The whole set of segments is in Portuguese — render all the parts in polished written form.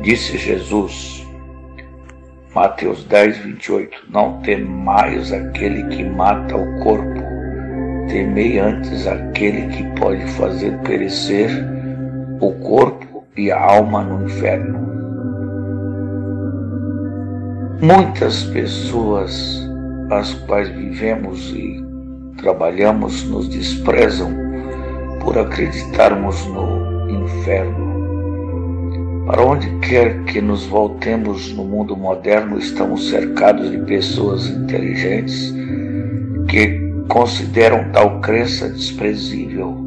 Disse Jesus, Mateus 10, 28, não temais aquele que mata o corpo, temei antes aquele que pode fazer perecer o corpo e a alma no inferno. Muitas pessoas as quais vivemos e trabalhamos nos desprezam por acreditarmos no inferno. Para onde quer que nos voltemos no mundo moderno, estamos cercados de pessoas inteligentes que consideram tal crença desprezível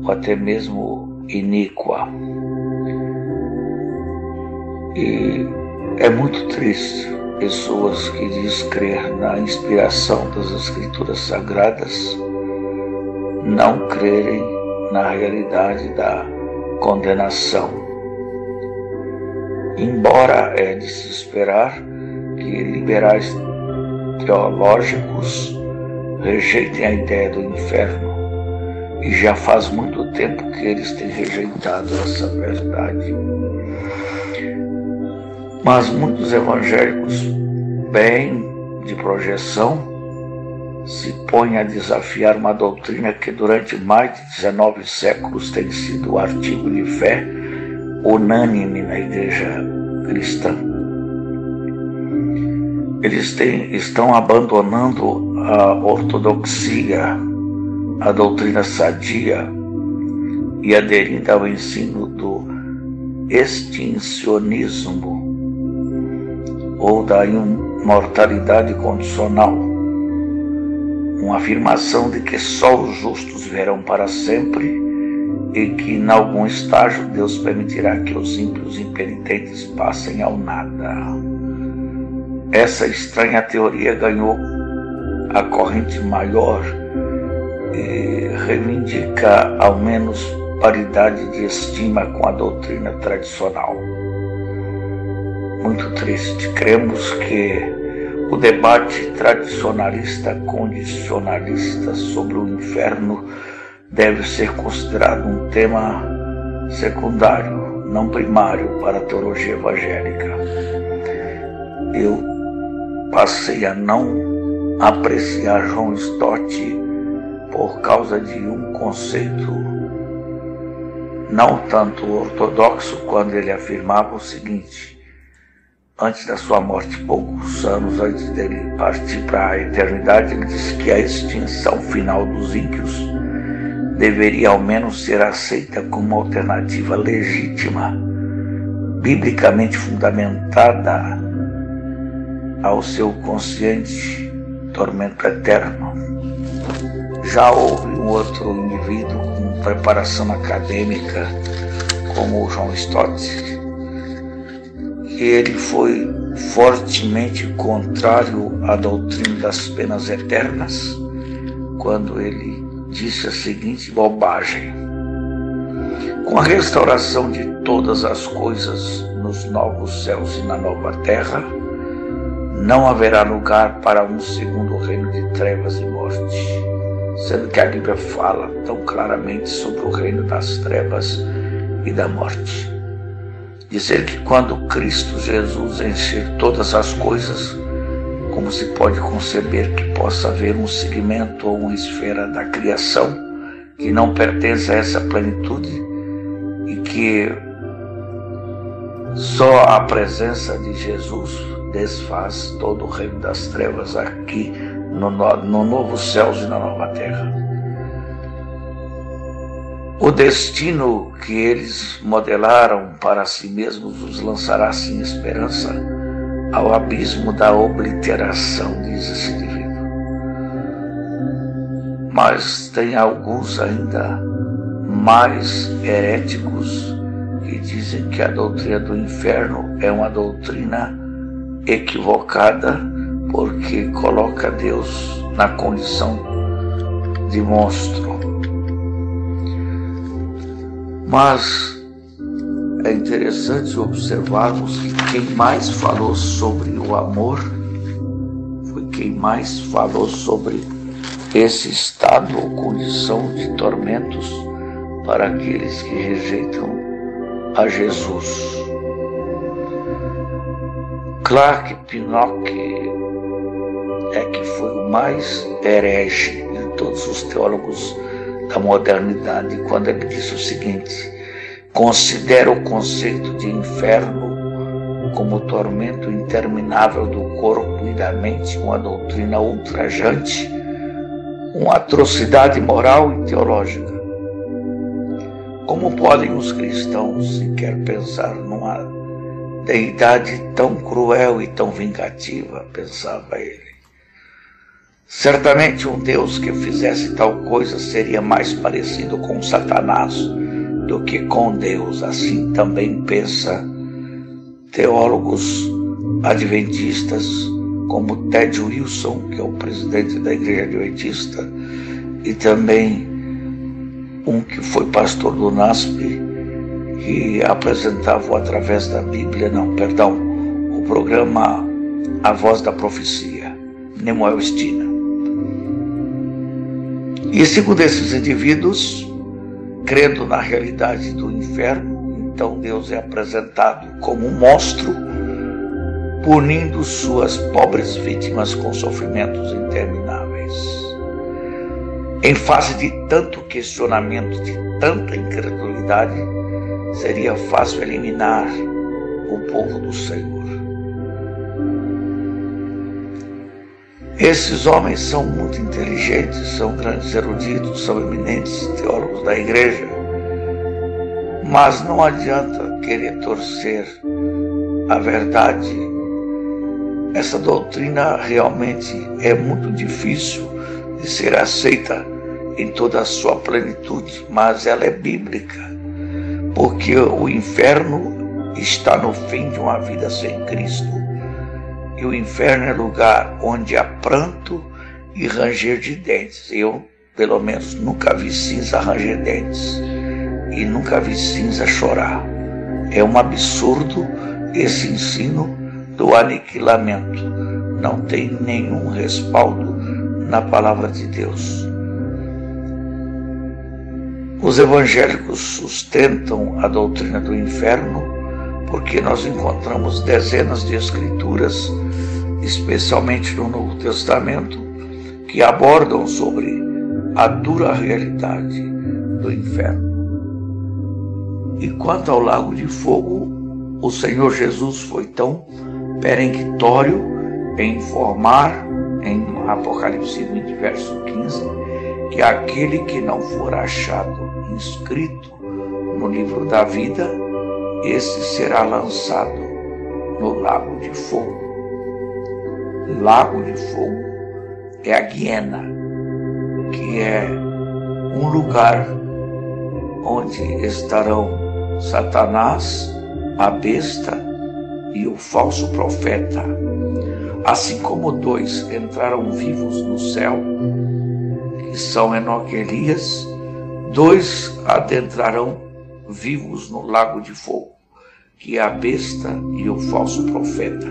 ou até mesmo iníqua. E é muito triste pessoas que dizem crer na inspiração das Escrituras Sagradas não crerem na realidade da condenação. Embora é de se esperar que liberais teológicos rejeitem a ideia do inferno, e já faz muito tempo que eles têm rejeitado essa verdade. Mas muitos evangélicos, bem de projeção, se põem a desafiar uma doutrina que durante mais de 19 séculos tem sido o artigo de fé unânime na igreja cristã. Eles estão abandonando a ortodoxia, a doutrina sadia e aderindo ao ensino do extincionismo ou da imortalidade condicional, uma afirmação de que só os justos viverão para sempre e que em algum estágio Deus permitirá que os ímpios impenitentes passem ao nada. Essa estranha teoria ganhou a corrente maior e reivindica ao menos paridade de estima com a doutrina tradicional. Muito triste. Cremos que o debate tradicionalista condicionalista sobre o inferno deve ser considerado um tema secundário, não primário para a teologia evangélica. Eu passei a não apreciar John Stott por causa de um conceito não tanto ortodoxo, quando ele afirmava o seguinte: antes da sua morte, poucos anos antes dele partir para a eternidade, ele disse que a extinção final dos ímpios deveria ao menos ser aceita como uma alternativa legítima, biblicamente fundamentada ao seu consciente tormento eterno. Já houve um outro indivíduo com preparação acadêmica, como o John Stott, que ele foi fortemente contrário à doutrina das penas eternas, quando ele disse a seguinte bobagem: com a restauração de todas as coisas nos novos céus e na nova terra, não haverá lugar para um segundo reino de trevas e morte, sendo que a Bíblia fala tão claramente sobre o reino das trevas e da morte. Dizer que quando Cristo Jesus encher todas as coisas, como se pode conceber que possa haver um segmento ou uma esfera da criação que não pertence a essa plenitude e que só a presença de Jesus desfaz todo o reino das trevas aqui no novo céus e na nova terra. O destino que eles modelaram para si mesmos os lançará sem esperança ao abismo da obliteração, diz esse indivíduo. Mas tem alguns ainda mais heréticos que dizem que a doutrina do inferno é uma doutrina equivocada porque coloca Deus na condição de monstro. Mas é interessante observarmos que quem mais falou sobre o amor foi quem mais falou sobre esse estado ou condição de tormentos para aqueles que rejeitam a Jesus. Clark Pinnock é que foi o mais herege de todos os teólogos da modernidade, quando ele disse o seguinte: considera o conceito de inferno como tormento interminável do corpo e da mente, uma doutrina ultrajante, uma atrocidade moral e teológica. Como podem os cristãos sequer pensar numa deidade tão cruel e tão vingativa, pensava ele. Certamente um Deus que fizesse tal coisa seria mais parecido com Satanás do que com Deus. Assim também pensa teólogos adventistas como Ted Wilson, que é o presidente da Igreja Adventista, e também um que foi pastor do NASP, que apresentava através da Bíblia, o programa A Voz da Profecia, Nemuel Stina. E segundo esses indivíduos, crendo na realidade do inferno, então Deus é apresentado como um monstro, punindo suas pobres vítimas com sofrimentos intermináveis. Em face de tanto questionamento, de tanta incredulidade, seria fácil eliminar o povo do Senhor. Esses homens são muito inteligentes, são grandes eruditos, são eminentes teólogos da igreja, mas não adianta querer torcer a verdade. Essa doutrina realmente é muito difícil de ser aceita em toda a sua plenitude, mas ela é bíblica, porque o inferno está no fim de uma vida sem Cristo. E o inferno é lugar onde há pranto e ranger de dentes. Eu, pelo menos, nunca vi cinza ranger dentes e nunca vi cinza chorar. É um absurdo esse ensino do aniquilamento. Não tem nenhum respaldo na palavra de Deus. Os evangélicos sustentam a doutrina do inferno porque nós encontramos dezenas de escrituras, especialmente no Novo Testamento, que abordam sobre a dura realidade do inferno. E quanto ao lago de fogo, o Senhor Jesus foi tão peremptório em informar, em Apocalipse 20, verso 15, que aquele que não for achado inscrito no livro da vida, esse será lançado no lago de fogo. Lago de fogo é a Guiena, que é um lugar onde estarão Satanás, a besta e o falso profeta. Assim como dois entraram vivos no céu, que são Enoque e Elias, dois adentrarão vivos no lago de fogo, que é a besta e o falso profeta.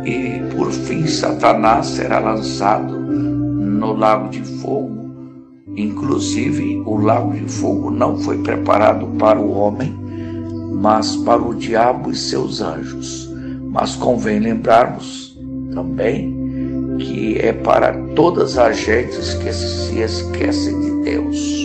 E por fim Satanás será lançado no lago de fogo. Inclusive o lago de fogo não foi preparado para o homem, mas para o diabo e seus anjos. Mas convém lembrarmos também que é para todas as gentes que se esquecem de Deus.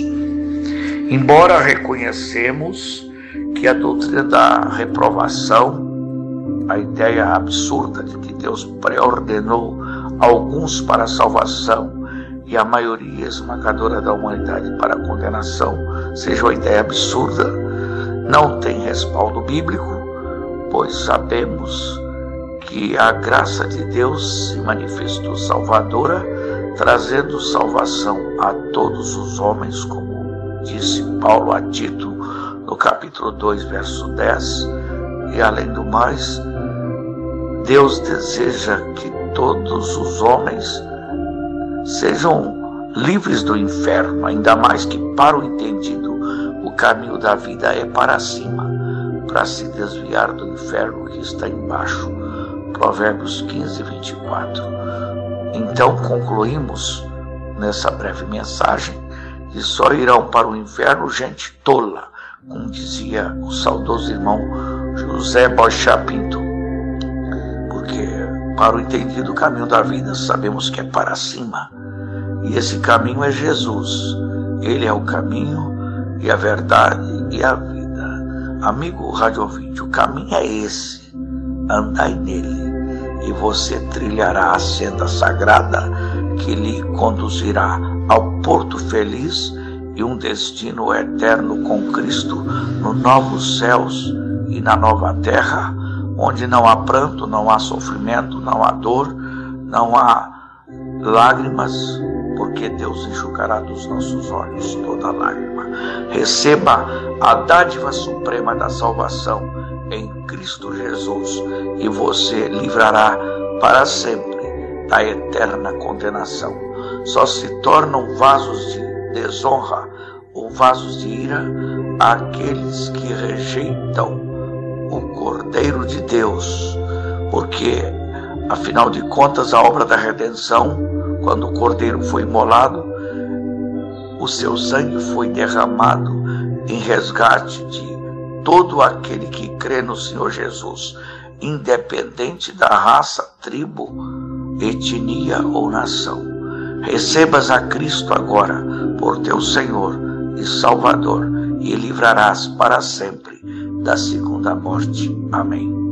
Embora reconhecemos que a doutrina da reprovação, a ideia absurda de que Deus preordenou alguns para a salvação e a maioria esmagadora da humanidade para a condenação, seja uma ideia absurda, não tem respaldo bíblico, pois sabemos que a graça de Deus se manifestou salvadora, trazendo salvação a todos os homens, como disse Paulo a Tito no capítulo 2, verso 10. E além do mais, Deus deseja que todos os homens sejam livres do inferno, ainda mais que para o entendido o caminho da vida é para cima, para se desviar do inferno que está embaixo. Provérbios 15, 24. Então concluímos nessa breve mensagem que só irão para o inferno gente tola, como dizia o saudoso irmão José Boixá Pinto. porque para o entendido o caminho da vida sabemos que é para cima, e esse caminho é Jesus. Ele é o caminho e a verdade e a vida. Amigo rádio ouvinte, o caminho é esse, andai nele, e você trilhará a senda sagrada que lhe conduzirá ao porto feliz e um destino eterno com Cristo nos novos céus e na nova terra, onde não há pranto, não há sofrimento, não há dor, não há lágrimas, porque Deus enxugará dos nossos olhos toda lágrima. Receba a dádiva suprema da salvação em Cristo Jesus, e você livrará para sempre da eterna condenação. Só se tornam vasos de desonra ou vasos de ira aqueles que rejeitam o Cordeiro de Deus, porque afinal de contas a obra da redenção, quando o Cordeiro foi imolado, o seu sangue foi derramado em resgate de todo aquele que crê no Senhor Jesus, independente da raça, tribo, etnia ou nação. Recebas a Cristo agora por teu Senhor e Salvador, e livrarás para sempre da segunda morte. Amém.